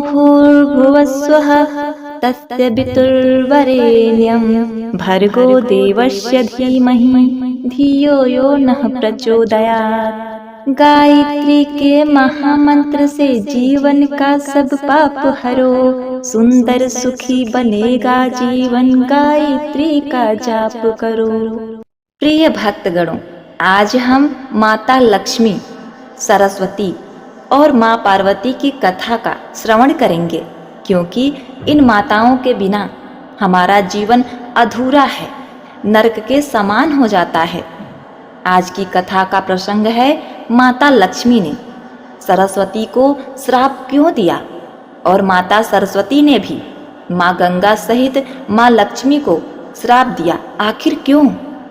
भूर्भुवस्वः तस्य पितुर्वरेण्यं भर्गो देवस्य धीमहि धियो यो नः प्रचोदयात्। गायत्री के महामंत्र से जीवन का सब पाप हरो, सुंदर सुखी बनेगा जीवन, गायत्री का जाप करो। प्रिय भक्तगणों, आज हम माता लक्ष्मी, सरस्वती और माँ पार्वती की कथा का श्रवण करेंगे, क्योंकि इन माताओं के बिना हमारा जीवन अधूरा है, नरक के समान हो जाता है। आज की कथा का प्रसंग है माता लक्ष्मी ने सरस्वती को श्राप क्यों दिया, और माता सरस्वती ने भी माँ गंगा सहित माँ लक्ष्मी को श्राप दिया। आखिर क्यों?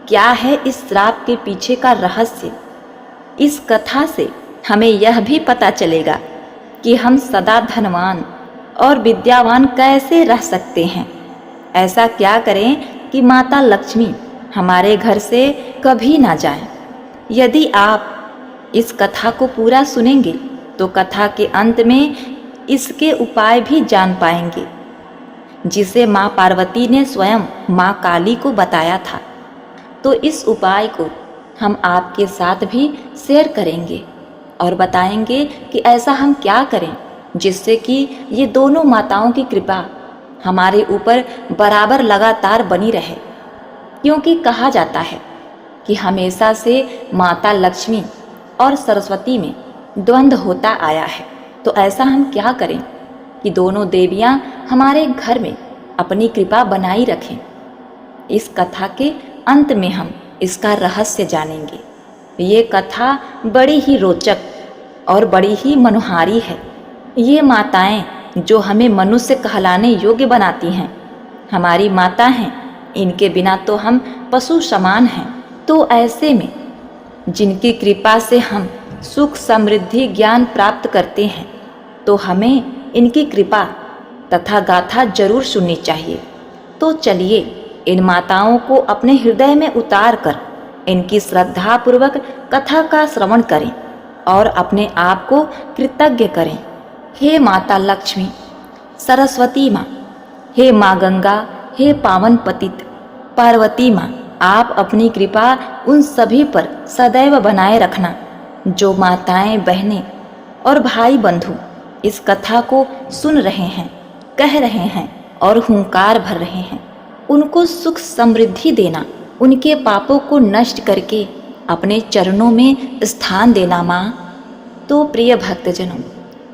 क्या है इस श्राप के पीछे का रहस्य? इस कथा से हमें यह भी पता चलेगा कि हम सदा धनवान और विद्यावान कैसे रह सकते हैं। ऐसा क्या करें कि माता लक्ष्मी हमारे घर से कभी ना जाएं। यदि आप इस कथा को पूरा सुनेंगे तो कथा के अंत में इसके उपाय भी जान पाएंगे, जिसे माँ पार्वती ने स्वयं माँ काली को बताया था। तो इस उपाय को हम आपके साथ भी शेयर करेंगे और बताएंगे कि ऐसा हम क्या करें जिससे कि ये दोनों माताओं की कृपा हमारे ऊपर बराबर लगातार बनी रहे। क्योंकि कहा जाता है कि हमेशा से माता लक्ष्मी और सरस्वती में द्वंद्व होता आया है। तो ऐसा हम क्या करें कि दोनों देवियां हमारे घर में अपनी कृपा बनाई रखें। इस कथा के अंत में हम इसका रहस्य जानेंगे। ये कथा बड़ी ही रोचक और बड़ी ही मनोहारी है। ये माताएं जो हमें मनुष्य कहलाने योग्य बनाती हैं, हमारी माता हैं। इनके बिना तो हम पशु समान हैं। तो ऐसे में जिनकी कृपा से हम सुख, समृद्धि, ज्ञान प्राप्त करते हैं, तो हमें इनकी कृपा तथा गाथा जरूर सुननी चाहिए। तो चलिए इन माताओं को अपने हृदय में उतार कर इनकी श्रद्धापूर्वक कथा का श्रवण करें और अपने आप को कृतज्ञ करें। हे माता लक्ष्मी, सरस्वती माँ, हे माँ गंगा, हे पावन पतित पार्वती माँ, आप अपनी कृपा उन सभी पर सदैव बनाए रखना जो माताएं, बहनें और भाई बंधु इस कथा को सुन रहे हैं, कह रहे हैं और हुंकार भर रहे हैं। उनको सुख समृद्धि देना, उनके पापों को नष्ट करके अपने चरणों में स्थान देना माँ। तो प्रिय भक्तजनों,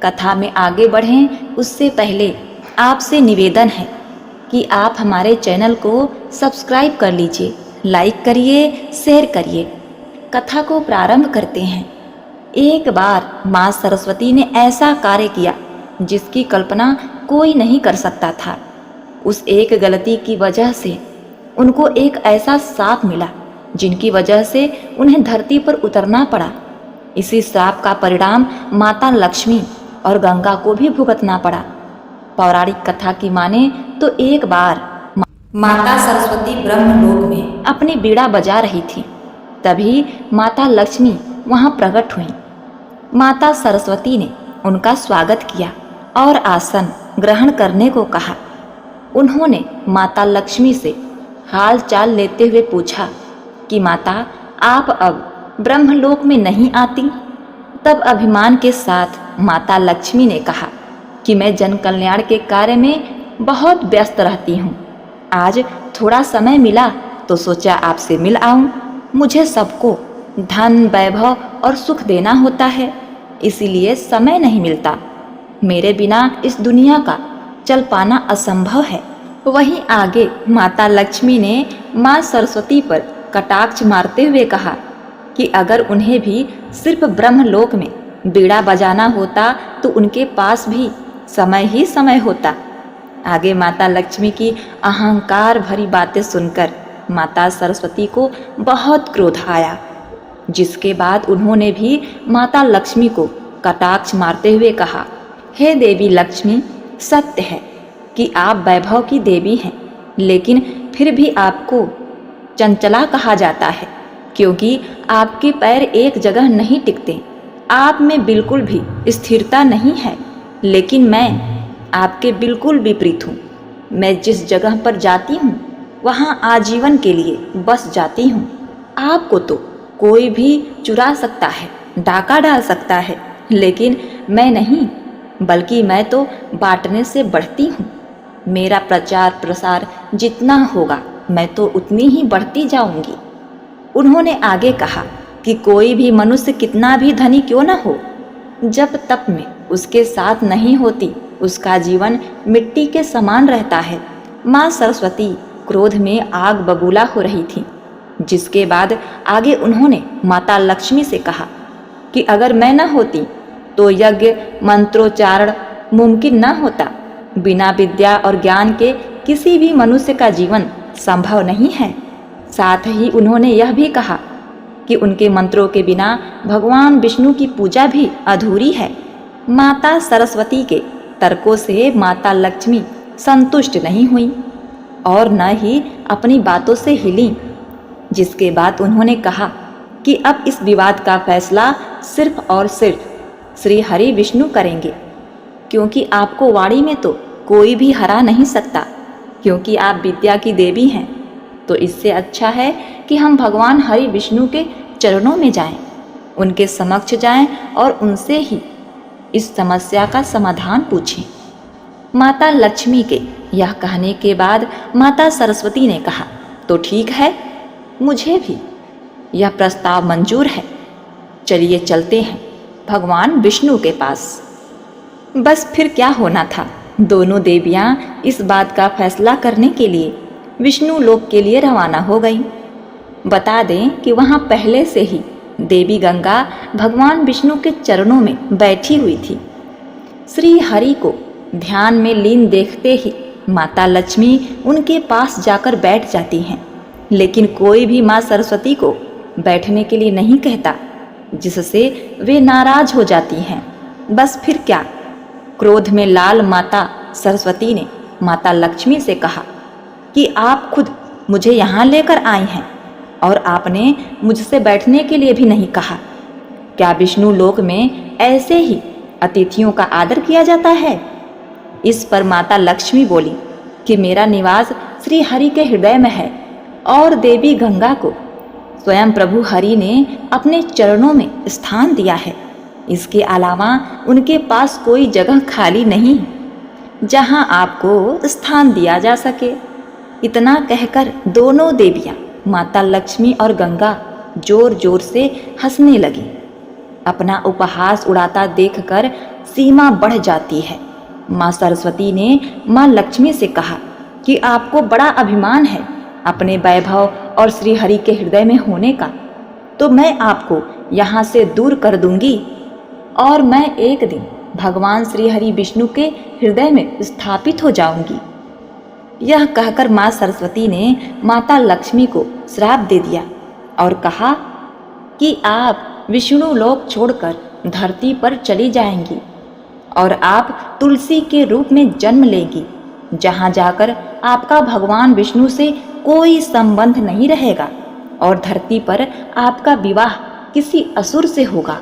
कथा में आगे बढ़ें उससे पहले आपसे निवेदन है कि आप हमारे चैनल को सब्सक्राइब कर लीजिए, लाइक करिए, शेयर करिए। कथा को प्रारंभ करते हैं। एक बार माँ सरस्वती ने ऐसा कार्य किया जिसकी कल्पना कोई नहीं कर सकता था। उस एक गलती की वजह से उनको एक ऐसा श्राप मिला जिनकी वजह से उन्हें धरती पर उतरना पड़ा। इसी श्राप का परिणाम माता लक्ष्मी और गंगा को भी भुगतना पड़ा। पौराणिक कथा की माने तो एक बार माता सरस्वती ब्रह्मलोक में अपनी बीड़ा बजा रही थी। तभी माता लक्ष्मी वहां प्रकट हुई। माता सरस्वती ने उनका स्वागत किया और आसन ग्रहण करने को कहा। उन्होंने माता लक्ष्मी से हाल चाल लेते हुए पूछा कि माता, आप अब ब्रह्मलोक में नहीं आती? तब अभिमान के साथ माता लक्ष्मी ने कहा कि मैं जन कल्याण के कार्य में बहुत व्यस्त रहती हूँ। आज थोड़ा समय मिला तो सोचा आपसे मिल आऊं। मुझे सबको धन, वैभव और सुख देना होता है, इसीलिए समय नहीं मिलता। मेरे बिना इस दुनिया का चल पाना असंभव है। वहीं आगे माता लक्ष्मी ने माँ सरस्वती पर कटाक्ष मारते हुए कहा कि अगर उन्हें भी सिर्फ ब्रह्मलोक में बीड़ा बजाना होता तो उनके पास भी समय ही समय होता। आगे माता लक्ष्मी की अहंकार भरी बातें सुनकर माता सरस्वती को बहुत क्रोध आया, जिसके बाद उन्होंने भी माता लक्ष्मी को कटाक्ष मारते हुए कहा, हे देवी लक्ष्मी, सत्य है कि आप वैभव की देवी हैं, लेकिन फिर भी आपको चंचला कहा जाता है, क्योंकि आपके पैर एक जगह नहीं टिकते। आप में बिल्कुल भी स्थिरता नहीं है। लेकिन मैं आपके बिल्कुल विपरीत हूँ। मैं जिस जगह पर जाती हूँ वहाँ आजीवन के लिए बस जाती हूँ। आपको तो कोई भी चुरा सकता है, डाका डाल सकता है, लेकिन मैं नहीं, बल्कि मैं तो बांटने से बढ़ती हूँ। मेरा प्रचार प्रसार जितना होगा मैं तो उतनी ही बढ़ती जाऊंगी। उन्होंने आगे कहा कि कोई भी मनुष्य कितना भी धनी क्यों न हो, जब तप में उसके साथ नहीं होती उसका जीवन मिट्टी के समान रहता है। माँ सरस्वती क्रोध में आग बबूला हो रही थी, जिसके बाद आगे उन्होंने माता लक्ष्मी से कहा कि अगर मैं न होती तो यज्ञ मंत्रोच्चारण मुमकिन न होता। बिना विद्या और ज्ञान के किसी भी मनुष्य का जीवन संभव नहीं है। साथ ही उन्होंने यह भी कहा कि उनके मंत्रों के बिना भगवान विष्णु की पूजा भी अधूरी है। माता सरस्वती के तर्कों से माता लक्ष्मी संतुष्ट नहीं हुई और न ही अपनी बातों से हिली, जिसके बाद उन्होंने कहा कि अब इस विवाद का फैसला सिर्फ और सिर्फ श्री हरि विष्णु करेंगे, क्योंकि आपको वाणी में तो कोई भी हरा नहीं सकता, क्योंकि आप विद्या की देवी हैं। तो इससे अच्छा है कि हम भगवान हरि विष्णु के चरणों में जाएं, उनके समक्ष जाएं और उनसे ही इस समस्या का समाधान पूछें। माता लक्ष्मी के यह कहने के बाद माता सरस्वती ने कहा, तो ठीक है, मुझे भी यह प्रस्ताव मंजूर है। चलिए चलते हैं भगवान विष्णु के पास। बस फिर क्या होना था, दोनों देवियां इस बात का फैसला करने के लिए विष्णु लोक के लिए रवाना हो गईं। बता दें कि वहां पहले से ही देवी गंगा भगवान विष्णु के चरणों में बैठी हुई थी। श्री हरि को ध्यान में लीन देखते ही माता लक्ष्मी उनके पास जाकर बैठ जाती हैं, लेकिन कोई भी माँ सरस्वती को बैठने के लिए नहीं कहता, जिससे वे नाराज हो जाती हैं। बस फिर क्या, क्रोध में लाल माता सरस्वती ने माता लक्ष्मी से कहा कि आप खुद मुझे यहाँ लेकर आई हैं और आपने मुझसे बैठने के लिए भी नहीं कहा। क्या विष्णु लोक में ऐसे ही अतिथियों का आदर किया जाता है? इस पर माता लक्ष्मी बोली कि मेरा निवास श्री हरि के हृदय में है और देवी गंगा को स्वयं प्रभु हरि ने अपने चरणों में स्थान दिया है। इसके अलावा उनके पास कोई जगह खाली नहीं जहां आपको स्थान दिया जा सके। इतना कहकर दोनों देवियां माता लक्ष्मी और गंगा जोर जोर से हंसने लगी। अपना उपहास उड़ाता देखकर सीमा बढ़ जाती है। माँ सरस्वती ने माँ लक्ष्मी से कहा कि आपको बड़ा अभिमान है अपने वैभव और श्री हरि के हृदय में होने का, तो मैं आपको यहाँ से दूर कर दूंगी और मैं एक दिन भगवान श्री हरि विष्णु के हृदय में स्थापित हो जाऊंगी। यह कहकर माँ सरस्वती ने माता लक्ष्मी को श्राप दे दिया और कहा कि आप विष्णु लोक छोड़कर धरती पर चली जाएंगी और आप तुलसी के रूप में जन्म लेंगी, जहाँ जाकर आपका भगवान विष्णु से कोई संबंध नहीं रहेगा और धरती पर आपका विवाह किसी असुर से होगा।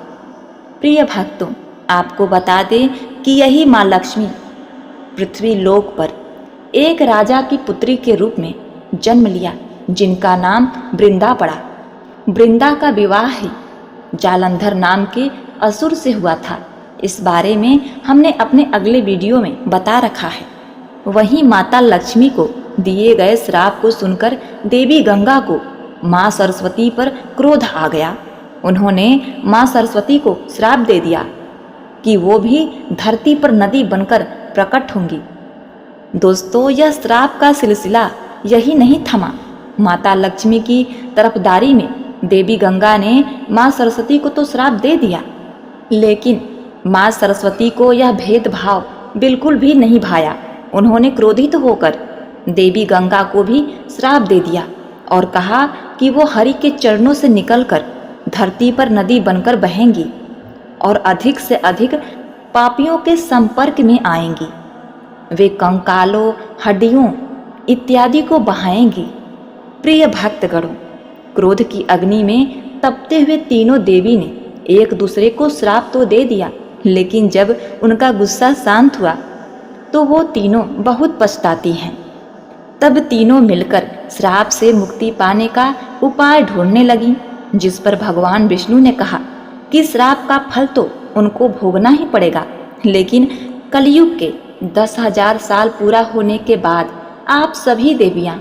प्रिय भक्तों, आपको बता दें कि यही माँ लक्ष्मी पृथ्वी लोक पर एक राजा की पुत्री के रूप में जन्म लिया, जिनका नाम वृंदा पड़ा। वृंदा का विवाह ही जालंधर नाम के असुर से हुआ था। इस बारे में हमने अपने अगले वीडियो में बता रखा है। वहीं माता लक्ष्मी को दिए गए श्राप को सुनकर देवी गंगा को माँ सरस्वती पर क्रोध आ गया। उन्होंने माँ सरस्वती को श्राप दे दिया कि वो भी धरती पर नदी बनकर प्रकट होंगी। दोस्तों, यह श्राप का सिलसिला यही नहीं थमा। माता लक्ष्मी की तरफदारी में देवी गंगा ने माँ सरस्वती को तो श्राप दे दिया, लेकिन माँ सरस्वती को यह भेदभाव बिल्कुल भी नहीं भाया। उन्होंने क्रोधित होकर देवी गंगा को भी श्राप दे दिया और कहा कि वो हरि के चरणों से निकलकर धरती पर नदी बनकर बहेंगी और अधिक से अधिक पापियों के संपर्क में आएंगी। वे कंकालों, हड्डियों इत्यादि को बहाएंगी। प्रिय भक्तगणों, क्रोध की अग्नि में तपते हुए तीनों देवी ने एक दूसरे को श्राप तो दे दिया, लेकिन जब उनका गुस्सा शांत हुआ तो वो तीनों बहुत पछताती हैं। तब तीनों मिलकर श्राप से मुक्ति पाने का उपाय ढूंढने लगी, जिस पर भगवान विष्णु ने कहा कि श्राप का फल तो उनको भोगना ही पड़ेगा, लेकिन कलयुग के 10,000 साल पूरा होने के बाद आप सभी देवियां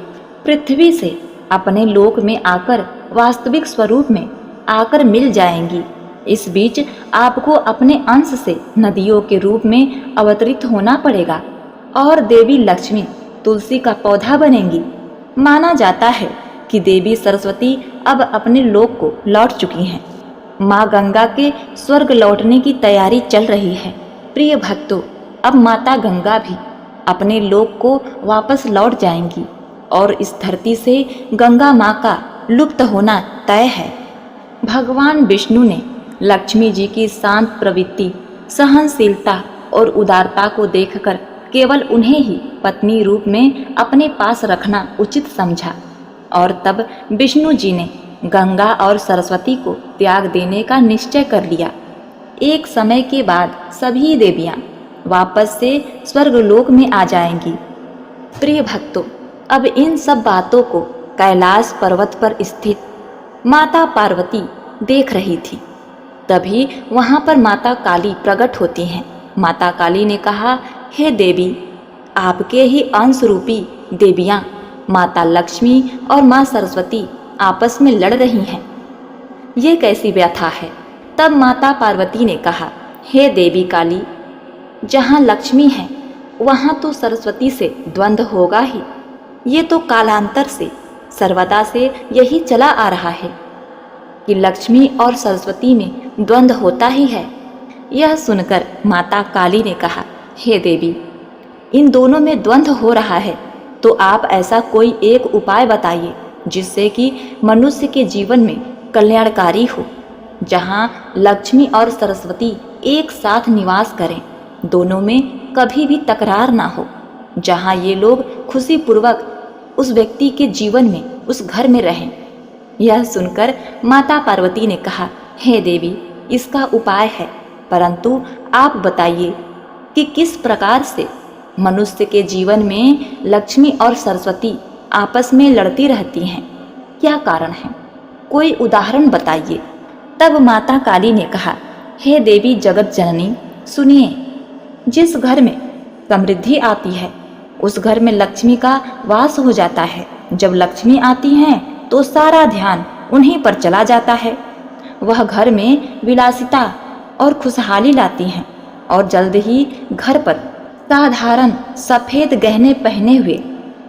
पृथ्वी से अपने लोक में आकर वास्तविक स्वरूप में आकर मिल जाएंगी। इस बीच आपको अपने अंश से नदियों के रूप में अवतरित होना पड़ेगा और देवी लक्ष्मी तुलसी का पौधा बनेंगी। माना जाता है कि देवी सरस्वती अब अपने लोक को लौट चुकी हैं। माँ गंगा के स्वर्ग लौटने की तैयारी चल रही है। प्रिय भक्तों, अब माता गंगा भी अपने लोक को वापस लौट जाएंगी और इस धरती से गंगा माँ का लुप्त होना तय है। भगवान विष्णु ने लक्ष्मी जी की शांत प्रवृत्ति, सहनशीलता और उदारता को देखकर केवल उन्हें ही पत्नी रूप में अपने पास रखना उचित समझा और तब विष्णु जी ने गंगा और सरस्वती को त्याग देने का निश्चय कर लिया। एक समय के बाद सभी देवियां वापस से स्वर्गलोक में आ जाएंगी। प्रिय भक्तों, अब इन सब बातों को कैलाश पर्वत पर स्थित माता पार्वती देख रही थी। तभी वहां पर माता काली प्रकट होती हैं। माता काली ने कहा, हे देवी, आपके ही अंश रूपी देवियां माता लक्ष्मी और माँ सरस्वती आपस में लड़ रही हैं। ये कैसी व्यथा है? तब माता पार्वती ने कहा, हे देवी काली, जहाँ लक्ष्मी है वहाँ तो सरस्वती से द्वंद्व होगा ही। ये तो कालांतर से सर्वदा से यही चला आ रहा है कि लक्ष्मी और सरस्वती में द्वंद्व होता ही है। यह सुनकर माता काली ने कहा, हे देवी, इन दोनों में द्वंद्व हो रहा है तो आप ऐसा कोई एक उपाय बताइए जिससे कि मनुष्य के जीवन में कल्याणकारी हो, जहाँ लक्ष्मी और सरस्वती एक साथ निवास करें, दोनों में कभी भी तकरार ना हो, जहाँ ये लोग खुशी पूर्वक उस व्यक्ति के जीवन में, उस घर में रहें। यह सुनकर माता पार्वती ने कहा, हे देवी, इसका उपाय है, परंतु आप बताइए कि किस प्रकार से मनुष्य के जीवन में लक्ष्मी और सरस्वती आपस में लड़ती रहती हैं, क्या कारण है? कोई उदाहरण बताइए। तब माता काली ने कहा, हे देवी जगत जननी, सुनिए, जिस घर में समृद्धि आती है उस घर में लक्ष्मी का वास हो जाता है। जब लक्ष्मी आती हैं तो सारा ध्यान उन्हीं पर चला जाता है। वह घर में विलासिता और खुशहाली लाती हैं और जल्द ही घर पर साधारण सफ़ेद गहने पहने हुए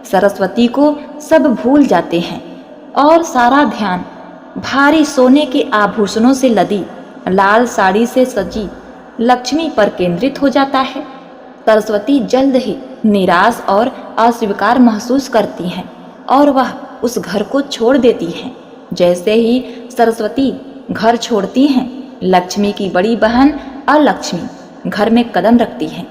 सरस्वती को सब भूल जाते हैं और सारा ध्यान भारी सोने के आभूषणों से लदी लाल साड़ी से सजी लक्ष्मी पर केंद्रित हो जाता है। सरस्वती जल्द ही निराश और अस्वीकार महसूस करती हैं और वह उस घर को छोड़ देती हैं। जैसे ही सरस्वती घर छोड़ती हैं, लक्ष्मी की बड़ी बहन अलक्ष्मी घर में कदम रखती है।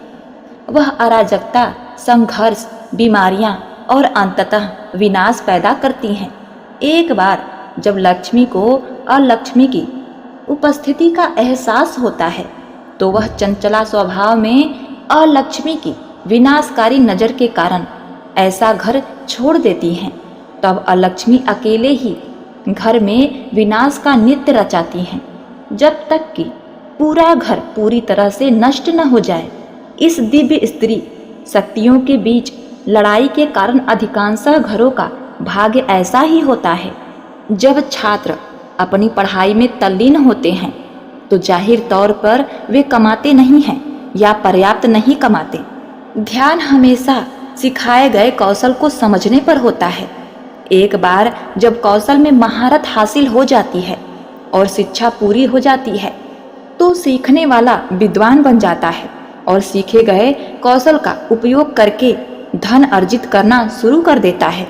वह अराजकता, संघर्ष, बीमारियां और अंततः विनाश पैदा करती हैं। एक बार जब लक्ष्मी को अलक्ष्मी की उपस्थिति का एहसास होता है तो वह चंचला स्वभाव में अलक्ष्मी की विनाशकारी नज़र के कारण ऐसा घर छोड़ देती हैं। तब अलक्ष्मी अकेले ही घर में विनाश का नृत्य रचाती हैं, जब तक कि पूरा घर पूरी तरह से नष्ट न हो जाए। इस दिव्य स्त्री शक्तियों के बीच लड़ाई के कारण अधिकांशतः घरों का भाग्य ऐसा ही होता है। जब छात्र अपनी पढ़ाई में तल्लीन होते हैं तो जाहिर तौर पर वे कमाते नहीं हैं या पर्याप्त नहीं कमाते। ध्यान हमेशा सिखाए गए कौशल को समझने पर होता है। एक बार जब कौशल में महारत हासिल हो जाती है और शिक्षा पूरी हो जाती है तो सीखने वाला विद्वान बन जाता है और सीखे गए कौशल का उपयोग करके धन अर्जित करना शुरू कर देता है।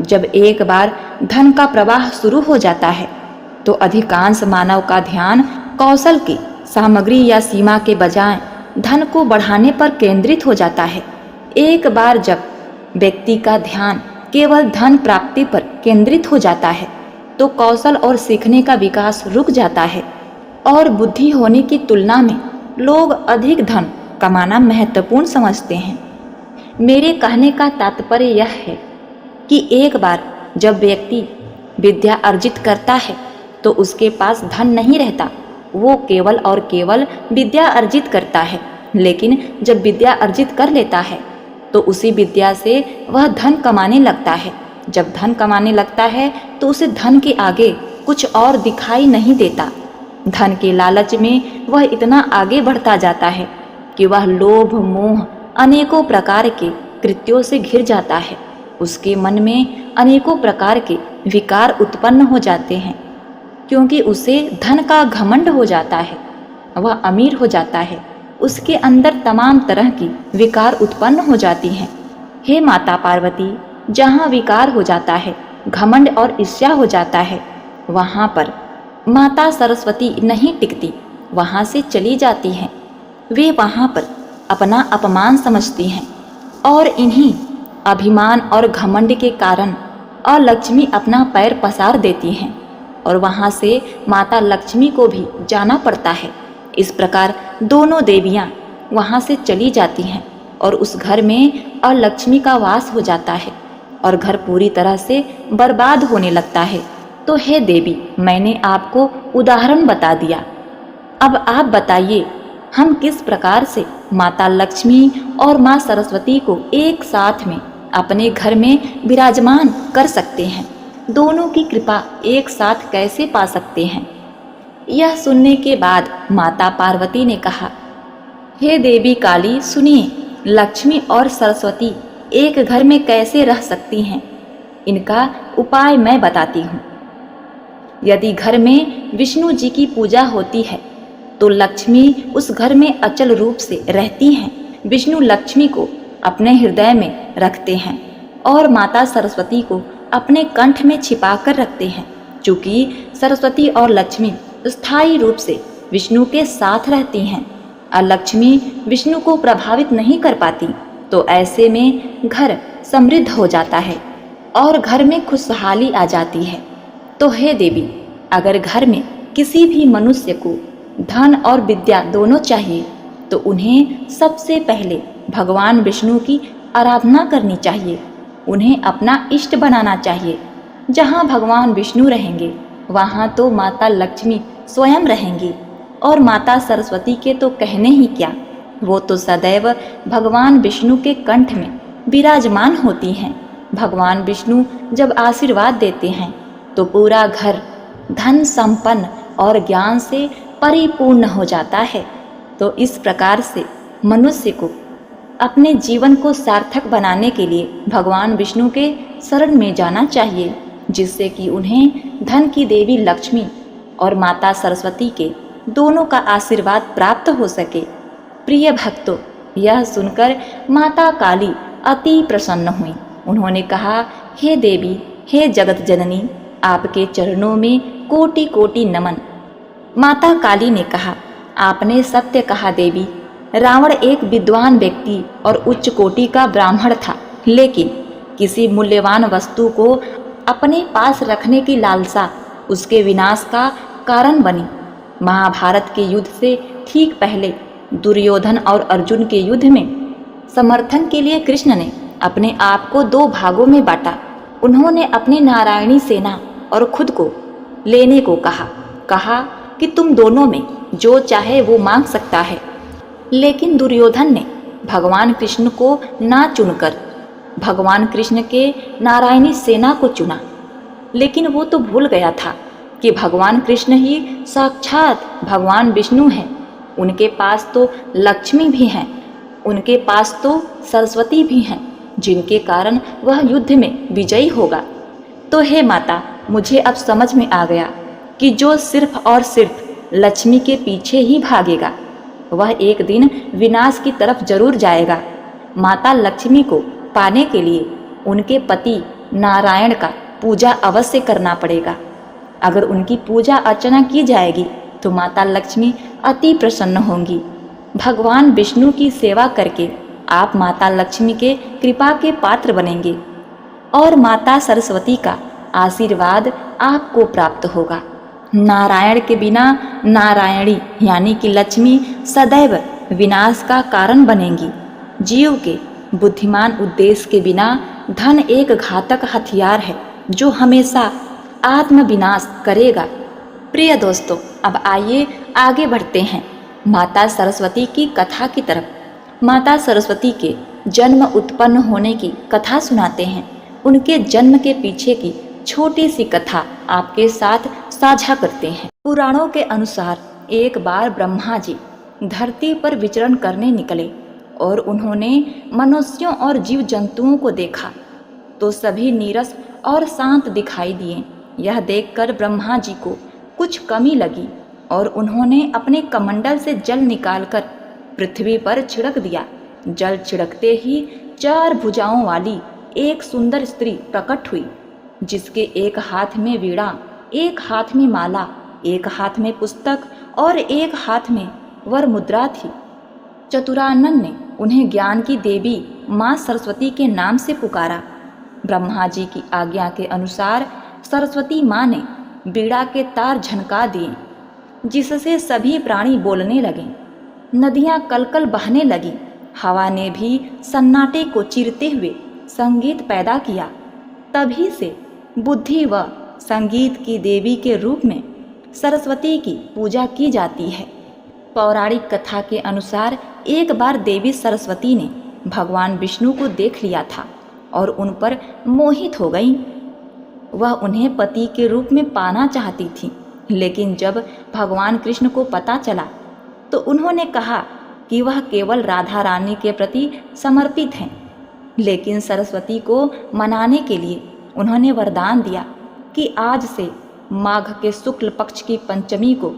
जब एक बार धन का प्रवाह शुरू हो जाता है तो अधिकांश मानव का ध्यान कौशल की सामग्री या सीमा के बजाय धन को बढ़ाने पर केंद्रित हो जाता है। एक बार जब व्यक्ति का ध्यान केवल धन प्राप्ति पर केंद्रित हो जाता है तो कौशल और सीखने का विकास रुक जाता है और बुद्धि होने की तुलना में लोग अधिक धन कमाना महत्वपूर्ण समझते हैं। मेरे कहने का तात्पर्य यह है कि एक बार जब व्यक्ति विद्या अर्जित करता है तो उसके पास धन नहीं रहता। वो केवल और केवल विद्या अर्जित करता है, लेकिन जब विद्या अर्जित कर लेता है तो उसी विद्या से वह धन कमाने लगता है। जब धन कमाने लगता है तो उसे धन के आगे कुछ और दिखाई नहीं देता। धन के लालच में वह इतना आगे बढ़ता जाता है कि वह लोभ मोह अनेकों प्रकार के कृत्यों से घिर जाता है। उसके मन में अनेकों प्रकार के विकार उत्पन्न हो जाते हैं, क्योंकि उसे धन का घमंड हो जाता है। वह अमीर हो जाता है, उसके अंदर तमाम तरह की विकार उत्पन्न हो जाती हैं। हे माता पार्वती, जहाँ विकार हो जाता है, घमंड और ईर्ष्या हो जाता है, वहाँ पर माता सरस्वती नहीं टिकती, वहाँ से चली जाती हैं। वे वहाँ पर अपना अपमान समझती हैं और इन्हीं अभिमान और घमंड के कारण अलक्ष्मी अपना पैर पसार देती हैं और वहाँ से माता लक्ष्मी को भी जाना पड़ता है। इस प्रकार दोनों देवियाँ वहाँ से चली जाती हैं और उस घर में अलक्ष्मी का वास हो जाता है और घर पूरी तरह से बर्बाद होने लगता है। तो हे देवी, मैंने आपको उदाहरण बता दिया। अब आप बताइए, हम किस प्रकार से माता लक्ष्मी और माँ सरस्वती को एक साथ में अपने घर में विराजमान कर सकते हैं? दोनों की कृपा एक साथ कैसे पा सकते हैं? यह सुनने के बाद माता पार्वती ने कहा, हे देवी काली, सुनिए, लक्ष्मी और सरस्वती एक घर में कैसे रह सकती हैं, इनका उपाय मैं बताती हूँ। यदि घर में विष्णु जी की पूजा होती है तो लक्ष्मी उस घर में अचल रूप से रहती हैं। विष्णु लक्ष्मी को अपने हृदय में रखते हैं और माता सरस्वती को अपने कंठ में छिपा कर रखते हैं। चूँकि सरस्वती और लक्ष्मी स्थायी रूप से विष्णु के साथ रहती हैं और लक्ष्मी विष्णु को प्रभावित नहीं कर पाती, तो ऐसे में घर समृद्ध हो जाता है और घर में खुशहाली आ जाती है। तो हे देवी, अगर घर में किसी भी मनुष्य को धन और विद्या दोनों चाहिए तो उन्हें सबसे पहले भगवान विष्णु की आराधना करनी चाहिए। उन्हें अपना इष्ट बनाना चाहिए। जहाँ भगवान विष्णु रहेंगे वहाँ तो माता लक्ष्मी स्वयं रहेंगी और माता सरस्वती के तो कहने ही क्या, वो तो सदैव भगवान विष्णु के कंठ में विराजमान होती हैं। भगवान विष्णु जब आशीर्वाद देते हैं तो पूरा घर धन संपन्न और ज्ञान से परिपूर्ण हो जाता है। तो इस प्रकार से मनुष्य को अपने जीवन को सार्थक बनाने के लिए भगवान विष्णु के शरण में जाना चाहिए, जिससे कि उन्हें धन की देवी लक्ष्मी और माता सरस्वती के दोनों का आशीर्वाद प्राप्त हो सके। प्रिय भक्तों, यह सुनकर माता काली अति प्रसन्न हुई। उन्होंने कहा, हे देवी, हे जगत जननी, आपके चरणों में कोटि कोटि नमन। माता काली ने कहा, आपने सत्य कहा देवी। रावण एक विद्वान व्यक्ति और उच्च कोटि का ब्राह्मण था, लेकिन किसी मूल्यवान वस्तु को अपने पास रखने की लालसा उसके विनाश का कारण बनी। महाभारत के युद्ध से ठीक पहले दुर्योधन और अर्जुन के युद्ध में समर्थन के लिए कृष्ण ने अपने आप को दो भागों में बांटा। उन्होंने अपनी नारायणी सेना और खुद को लेने को कहा कि तुम दोनों में जो चाहे वो मांग सकता है। लेकिन दुर्योधन ने भगवान कृष्ण को ना चुनकर भगवान कृष्ण के नारायणी सेना को चुना। लेकिन वो तो भूल गया था कि भगवान कृष्ण ही साक्षात भगवान विष्णु हैं। उनके पास तो लक्ष्मी भी हैं, उनके पास तो सरस्वती भी हैं, जिनके कारण वह युद्ध में विजयी होगा। तो हे माता, मुझे अब समझ में आ गया कि जो सिर्फ और सिर्फ लक्ष्मी के पीछे ही भागेगा वह एक दिन विनाश की तरफ जरूर जाएगा। माता लक्ष्मी को पाने के लिए उनके पति नारायण का पूजा अवश्य करना पड़ेगा। अगर उनकी पूजा अर्चना की जाएगी तो माता लक्ष्मी अति प्रसन्न होंगी। भगवान विष्णु की सेवा करके आप माता लक्ष्मी के कृपा के पात्र बनेंगे और माता सरस्वती का आशीर्वाद आपको प्राप्त होगा। नारायण के बिना नारायणी यानी कि लक्ष्मी सदैव विनाश का कारण बनेंगी। जीव के बुद्धिमान उद्देश्य के बिना धन एक घातक हथियार है जो हमेशा आत्मविनाश करेगा। प्रिय दोस्तों, अब आइए आगे बढ़ते हैं माता सरस्वती की कथा की तरफ। माता सरस्वती के जन्म उत्पन्न होने की कथा सुनाते हैं। उनके जन्म के पीछे की छोटी सी कथा आपके साथ साझा करते हैं। पुराणों के अनुसार एक बार ब्रह्मा जी धरती पर विचरण करने निकले और उन्होंने मनुष्यों और जीव जंतुओं को देखा तो सभी नीरस और शांत दिखाई दिए। यह देखकर ब्रह्मा जी को कुछ कमी लगी और उन्होंने अपने कमंडल से जल निकालकर पृथ्वी पर छिड़क दिया। जल छिड़कते ही 4 भुजाओं वाली एक सुंदर स्त्री प्रकट हुई, जिसके एक हाथ में वीणा, एक हाथ में माला, एक हाथ में पुस्तक और एक हाथ में वर मुद्रा थी। चतुरानन ने उन्हें ज्ञान की देवी माँ सरस्वती के नाम से पुकारा। ब्रह्मा जी की आज्ञा के अनुसार सरस्वती माँ ने बीड़ा के तार झनका दिए, जिससे सभी प्राणी बोलने लगे। नदियाँ कलकल बहने लगी। हवा ने भी सन्नाटे को चीरते हुए संगीत पैदा किया। तभी से बुद्धि व संगीत की देवी के रूप में सरस्वती की पूजा की जाती है। पौराणिक कथा के अनुसार एक बार देवी सरस्वती ने भगवान विष्णु को देख लिया था और उन पर मोहित हो गई। वह उन्हें पति के रूप में पाना चाहती थी, लेकिन जब भगवान कृष्ण को पता चला तो उन्होंने कहा कि वह केवल राधा रानी के प्रति समर्पित हैं। लेकिन सरस्वती को मनाने के लिए उन्होंने वरदान दिया कि आज से माघ के शुक्ल पक्ष की पंचमी को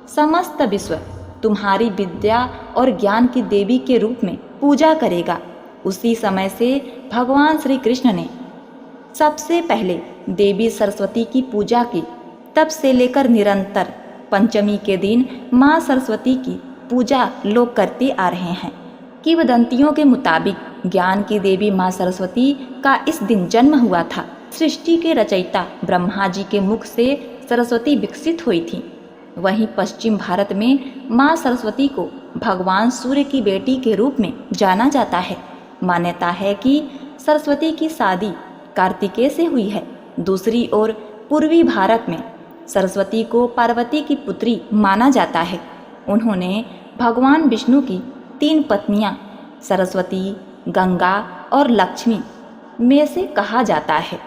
समस्त विश्व तुम्हारी विद्या और ज्ञान की देवी के रूप में पूजा करेगा। उसी समय से भगवान श्री कृष्ण ने सबसे पहले देवी सरस्वती की पूजा की। तब से लेकर निरंतर पंचमी के दिन माँ सरस्वती की पूजा लोग करते आ रहे हैं। किंवदंतियों के मुताबिक ज्ञान की देवी माँ सरस्वती का इस दिन जन्म हुआ था। सृष्टि के रचयिता ब्रह्मा जी के मुख से सरस्वती विकसित हुई थी। वहीं पश्चिम भारत में माँ सरस्वती को भगवान सूर्य की बेटी के रूप में जाना जाता है। मान्यता है कि सरस्वती की शादी कार्तिकेय से हुई है। दूसरी ओर पूर्वी भारत में सरस्वती को पार्वती की पुत्री माना जाता है। उन्होंने भगवान विष्णु की 3 पत्नियां सरस्वती, गंगा और लक्ष्मी में से कहा जाता है।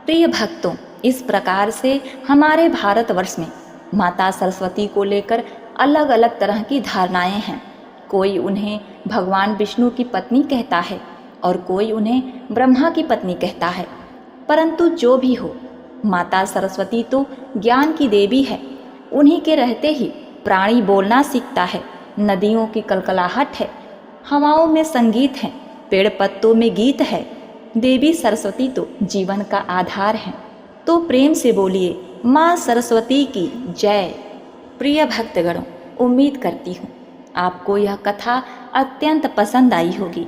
प्रिय भक्तों, इस प्रकार से हमारे भारतवर्ष में माता सरस्वती को लेकर अलग अलग तरह की धारणाएं हैं। कोई उन्हें भगवान विष्णु की पत्नी कहता है और कोई उन्हें ब्रह्मा की पत्नी कहता है। परंतु जो भी हो, माता सरस्वती तो ज्ञान की देवी है। उन्हीं के रहते ही प्राणी बोलना सीखता है। नदियों की कलकलाहट है, हवाओं में संगीत है, पेड़ पत्तों में गीत है। देवी सरस्वती तो जीवन का आधार है। तो प्रेम से बोलिए माँ सरस्वती की जय। प्रिय भक्तगणों, उम्मीद करती हूँ आपको यह कथा अत्यंत पसंद आई होगी।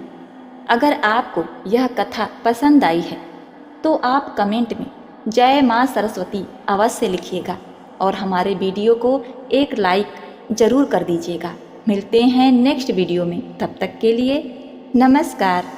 अगर आपको यह कथा पसंद आई है तो आप कमेंट में जय माँ सरस्वती अवश्य लिखिएगा और हमारे वीडियो को एक लाइक ज़रूर कर दीजिएगा। मिलते हैं नेक्स्ट वीडियो में। तब तक के लिए नमस्कार।